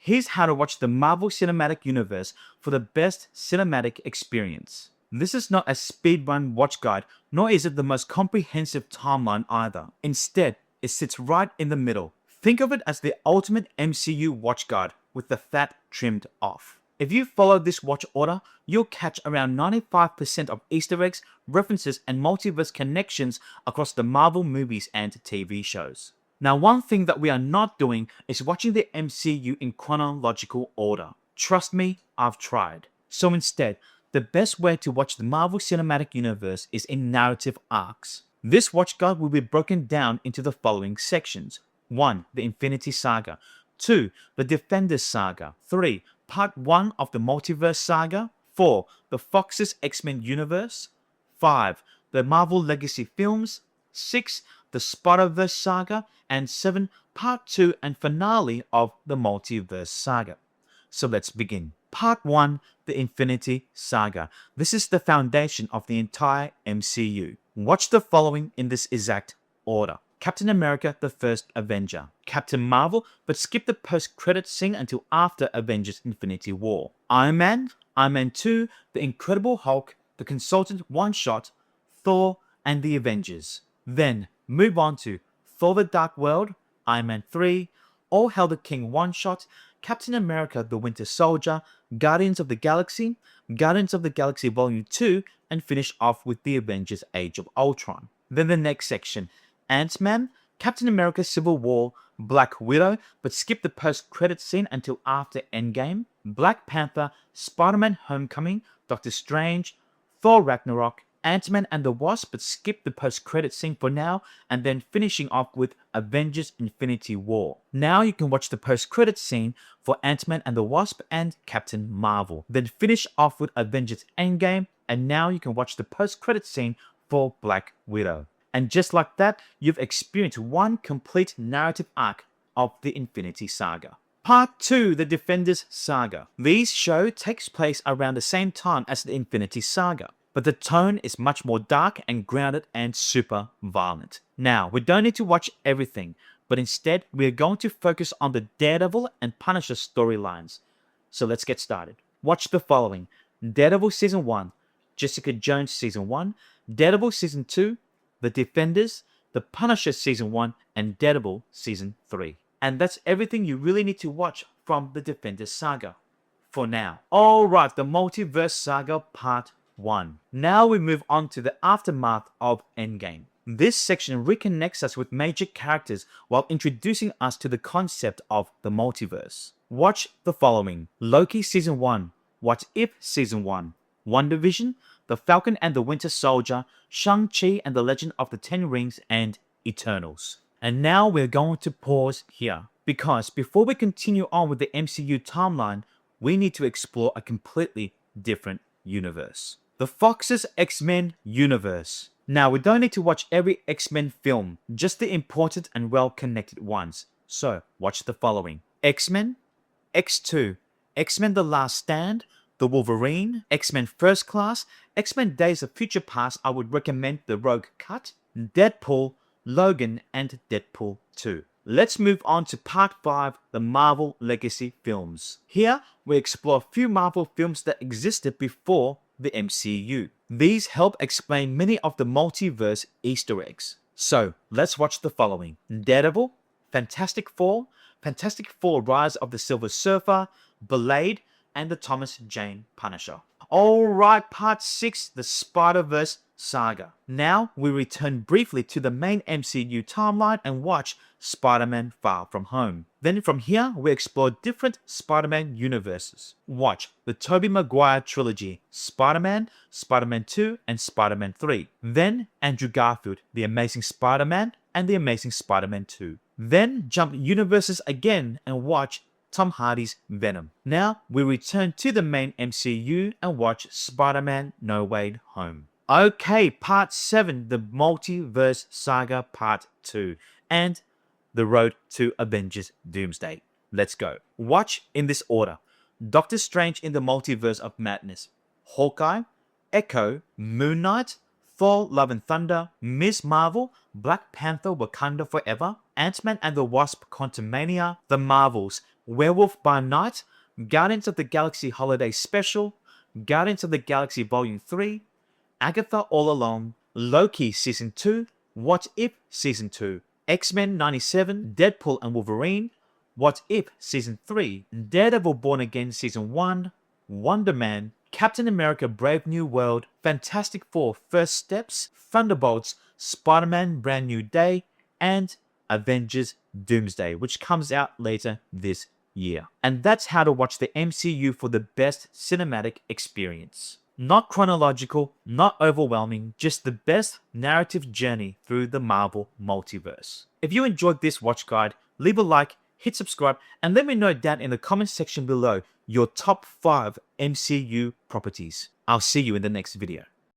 Here's how to watch the Marvel Cinematic Universe for the best cinematic experience. This is not a speedrun watch guide, nor is it the most comprehensive timeline either. Instead, it sits right in the middle. Think of it as the ultimate MCU watch guide with the fat trimmed off. If you follow this watch order, you'll catch around 95% of Easter eggs, references, and multiverse connections across the Marvel movies and TV shows. Now, one thing that we are not doing is watching the MCU in chronological order. Trust me, I've tried. So instead, the best way to watch the Marvel Cinematic Universe is in narrative arcs. This watch guide will be broken down into the following sections. 1. The Infinity Saga. 2. The Defenders Saga. 3. Part 1 of the Multiverse Saga. 4. The Fox's X-Men Universe. 5. The Marvel Legacy Films. 6. The Spider-Verse Saga. And 7. Part 2 and finale of the Multiverse Saga. So let's begin. Part 1. The Infinity Saga. This is the foundation of the entire MCU. Watch the following in this exact order. Captain America, the First Avenger. Captain Marvel, but skip the post-credit scene until after Avengers Infinity War. Iron Man, Iron Man 2, The Incredible Hulk, The Consultant One-Shot, Thor, and The Avengers. Then, move on to Thor the Dark World, Iron Man 3, All Hail the King One-Shot, Captain America the Winter Soldier, Guardians of the Galaxy Volume 2, and finish off with The Avengers Age of Ultron. Then the next section, Ant-Man, Captain America Civil War, Black Widow, but skip the post-credit scene until after Endgame, Black Panther, Spider-Man Homecoming, Doctor Strange, Thor Ragnarok, Ant-Man and the Wasp, but skip the post-credit scene for now, and then finishing off with Avengers Infinity War. Now you can watch the post-credit scene for Ant-Man and the Wasp and Captain Marvel. Then finish off with Avengers Endgame, and now you can watch the post-credit scene for Black Widow. And just like that, you've experienced one complete narrative arc of the Infinity Saga. Part 2, the Defenders Saga. This show takes place around the same time as the Infinity Saga, but the tone is much more dark and grounded and super violent. Now, we don't need to watch everything, but instead, we are going to focus on the Daredevil and Punisher storylines. So let's get started. Watch the following: Daredevil Season 1, Jessica Jones Season 1, Daredevil Season 2, The Defenders, The Punisher Season 1, and Daredevil Season 3. And that's everything you really need to watch from the Defenders Saga for now. Alright, the Multiverse Saga Part 1. Now we move on to the aftermath of Endgame. This section reconnects us with major characters while introducing us to the concept of the multiverse. Watch the following: Loki Season 1, What If Season 1, WandaVision, The Falcon and the Winter Soldier, Shang-Chi and the Legend of the Ten Rings, and Eternals. And now we're going to pause here, because before we continue on with the MCU timeline, we need to explore a completely different universe. The Fox's X-Men Universe. Now, we don't need to watch every X-Men film, just the important and well-connected ones. So, watch the following: X-Men, X2, X-Men The Last Stand, The Wolverine, X-Men First Class, X-Men Days of Future Past. I would recommend the Rogue Cut, Deadpool, Logan, and Deadpool 2. Let's move on to Part 5, the Marvel Legacy Films. Here, we explore a few Marvel films that existed before the MCU. These help explain many of the multiverse Easter eggs. So, let's watch the following: Daredevil, Fantastic Four, Rise of the Silver Surfer, Blade, and the Thomas Jane Punisher. Alright, Part 6, the Spider-Verse Saga. Now, we return briefly to the main MCU timeline and watch Spider-Man Far From Home. Then from here, we explore different Spider-Man universes. Watch the Tobey Maguire trilogy: Spider-Man, Spider-Man 2, and Spider-Man 3. Then Andrew Garfield, The Amazing Spider-Man, and The Amazing Spider-Man 2. Then jump universes again and watch Tom Hardy's Venom. Now, we return to the main MCU and watch Spider-Man No Way Home. Okay, Part 7, the Multiverse Saga Part 2, and the road to Avengers Doomsday. Let's go. Watch in this order: Doctor Strange in the Multiverse of Madness, Hawkeye, Echo, Moon Knight, Thor Love and Thunder, Ms. Marvel, Black Panther Wakanda Forever, Ant-Man and the Wasp: Quantumania, The Marvels, Werewolf by Night, Guardians of the Galaxy Holiday Special, Guardians of the Galaxy Volume 3, Agatha All Along, Loki Season 2, What If Season 2, X-Men 97, Deadpool and Wolverine, What If Season 3, Daredevil Born Again Season 1, Wonder Man, Captain America Brave New World, Fantastic Four First Steps, Thunderbolts, Spider-Man Brand New Day, and Avengers Doomsday, which comes out later this year. And that's how to watch the MCU for the best cinematic experience. Not chronological, not overwhelming, just the best narrative journey through the Marvel multiverse. If you enjoyed this watch guide, leave a like, hit subscribe, and let me know down in the comment section below your top 5 MCU properties. I'll see you in the next video.